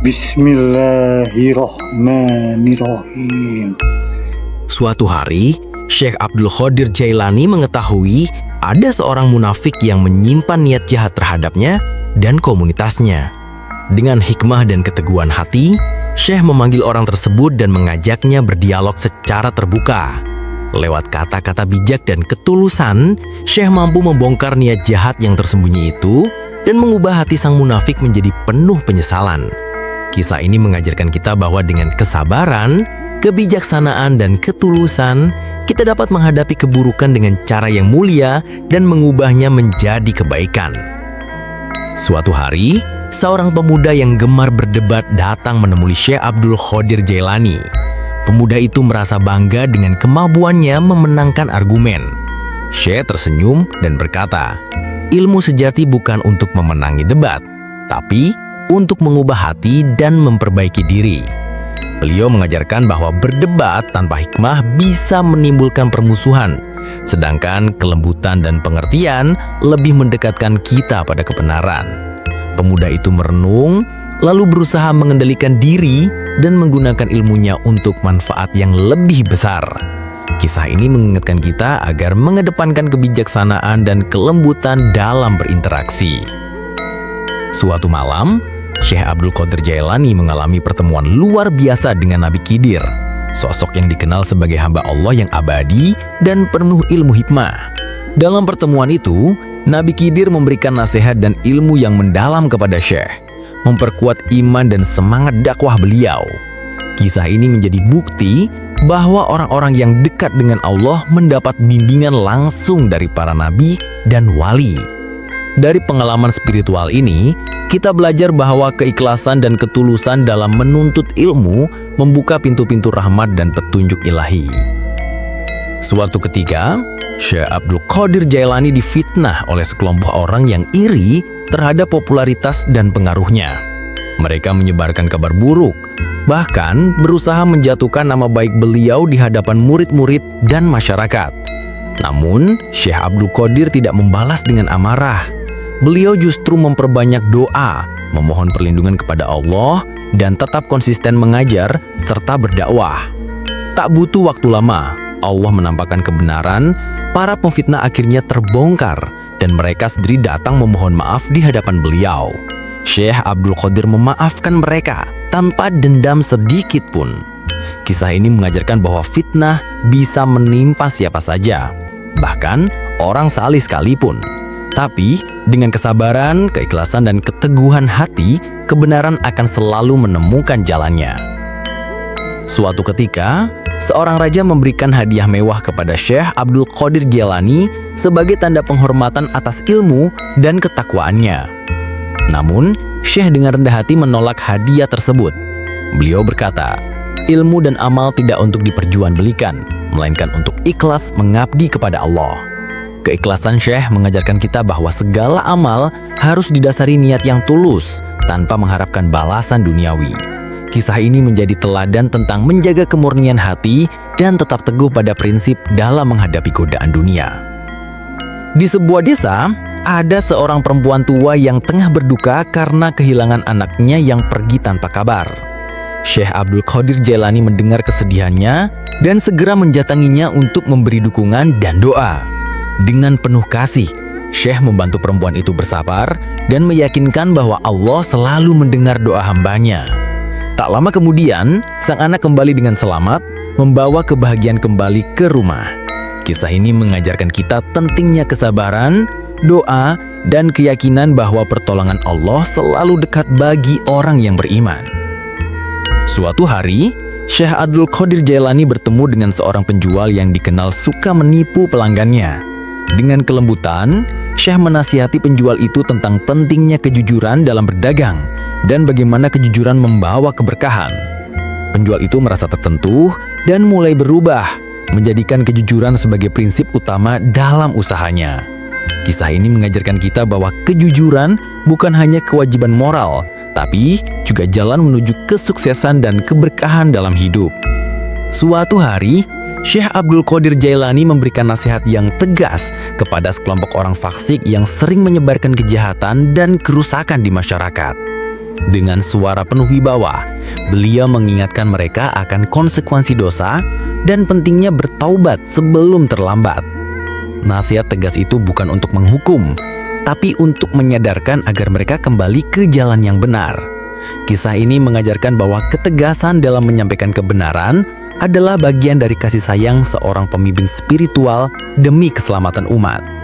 Bismillahirrahmanirrahim. Suatu hari, Syekh Abdul Qadir Jailani mengetahui ada seorang munafik yang menyimpan niat jahat terhadapnya dan komunitasnya. Dengan hikmah dan keteguhan hati, Syekh memanggil orang tersebut dan mengajaknya berdialog secara terbuka. Lewat kata-kata bijak dan ketulusan, Syekh mampu membongkar niat jahat yang tersembunyi itu dan mengubah hati sang munafik menjadi penuh penyesalan. Kisah ini mengajarkan kita bahwa dengan kesabaran, kebijaksanaan, dan ketulusan, kita dapat menghadapi keburukan dengan cara yang mulia dan mengubahnya menjadi kebaikan. Suatu hari, seorang pemuda yang gemar berdebat datang menemui Syekh Abdul Qadir Jailani. Pemuda itu merasa bangga dengan kemampuannya memenangkan argumen. Syekh tersenyum dan berkata, "Ilmu sejati bukan untuk memenangi debat, tapi untuk mengubah hati dan memperbaiki diri." Beliau mengajarkan bahwa berdebat tanpa hikmah bisa menimbulkan permusuhan, sedangkan kelembutan dan pengertian lebih mendekatkan kita pada kebenaran. Pemuda itu merenung, lalu berusaha mengendalikan diri dan menggunakan ilmunya untuk manfaat yang lebih besar. Kisah ini mengingatkan kita agar mengedepankan kebijaksanaan dan kelembutan dalam berinteraksi. Suatu malam, Syekh Abdul Qadir Jailani mengalami pertemuan luar biasa dengan Nabi Khidir, sosok yang dikenal sebagai hamba Allah yang abadi dan penuh ilmu hikmah. Dalam pertemuan itu, Nabi Khidir memberikan nasihat dan ilmu yang mendalam kepada Syekh, memperkuat iman dan semangat dakwah beliau. Kisah ini menjadi bukti bahwa orang-orang yang dekat dengan Allah mendapat bimbingan langsung dari para nabi dan wali. Dari pengalaman spiritual ini, kita belajar bahwa keikhlasan dan ketulusan dalam menuntut ilmu membuka pintu-pintu rahmat dan petunjuk ilahi. Suatu ketika, Syekh Abdul Qadir Jailani difitnah oleh sekelompok orang yang iri terhadap popularitas dan pengaruhnya. Mereka menyebarkan kabar buruk, bahkan berusaha menjatuhkan nama baik beliau di hadapan murid-murid dan masyarakat. Namun, Syekh Abdul Qadir tidak membalas dengan amarah. Beliau justru memperbanyak doa, memohon perlindungan kepada Allah, dan tetap konsisten mengajar serta berdakwah. Tak butuh waktu lama, Allah menampakkan kebenaran, para pemfitnah akhirnya terbongkar, dan mereka sendiri datang memohon maaf di hadapan beliau. Syekh Abdul Qadir memaafkan mereka tanpa dendam sedikit pun. Kisah ini mengajarkan bahwa fitnah bisa menimpa siapa saja, bahkan orang saleh sekalipun. Tapi, dengan kesabaran, keikhlasan, dan keteguhan hati, kebenaran akan selalu menemukan jalannya. Suatu ketika, seorang raja memberikan hadiah mewah kepada Syekh Abdul Qadir Jailani sebagai tanda penghormatan atas ilmu dan ketakwaannya. Namun, Syekh dengan rendah hati menolak hadiah tersebut. Beliau berkata, "Ilmu dan amal tidak untuk diperjualbelikan, melainkan untuk ikhlas mengabdi kepada Allah." Keikhlasan Syekh mengajarkan kita bahwa segala amal harus didasari niat yang tulus tanpa mengharapkan balasan duniawi. Kisah ini menjadi teladan tentang menjaga kemurnian hati dan tetap teguh pada prinsip dalam menghadapi godaan dunia. Di sebuah desa, ada seorang perempuan tua yang tengah berduka karena kehilangan anaknya yang pergi tanpa kabar. Syekh Abdul Qadir Jailani mendengar kesedihannya dan segera mendatanginya untuk memberi dukungan dan doa. Dengan penuh kasih, Syekh membantu perempuan itu bersabar dan meyakinkan bahwa Allah selalu mendengar doa hambanya. Tak lama kemudian, sang anak kembali dengan selamat, membawa kebahagiaan kembali ke rumah. Kisah ini mengajarkan kita pentingnya kesabaran, doa, dan keyakinan bahwa pertolongan Allah selalu dekat bagi orang yang beriman. Suatu hari, Syekh Abdul Qadir Jailani bertemu dengan seorang penjual yang dikenal suka menipu pelanggannya. Dengan kelembutan, Syekh menasihati penjual itu tentang pentingnya kejujuran dalam berdagang dan bagaimana kejujuran membawa keberkahan. Penjual itu merasa tertentu dan mulai berubah, menjadikan kejujuran sebagai prinsip utama dalam usahanya. Kisah ini mengajarkan kita bahwa kejujuran bukan hanya kewajiban moral, tapi juga jalan menuju kesuksesan dan keberkahan dalam hidup. Suatu hari, Syekh Abdul Qadir Jailani memberikan nasihat yang tegas kepada sekelompok orang fasik yang sering menyebarkan kejahatan dan kerusakan di masyarakat. Dengan suara penuh wibawa, beliau mengingatkan mereka akan konsekuensi dosa dan pentingnya bertaubat sebelum terlambat. Nasihat tegas itu bukan untuk menghukum, tapi untuk menyadarkan agar mereka kembali ke jalan yang benar. Kisah ini mengajarkan bahwa ketegasan dalam menyampaikan kebenaran adalah bagian dari kasih sayang seorang pemimpin spiritual demi keselamatan umat.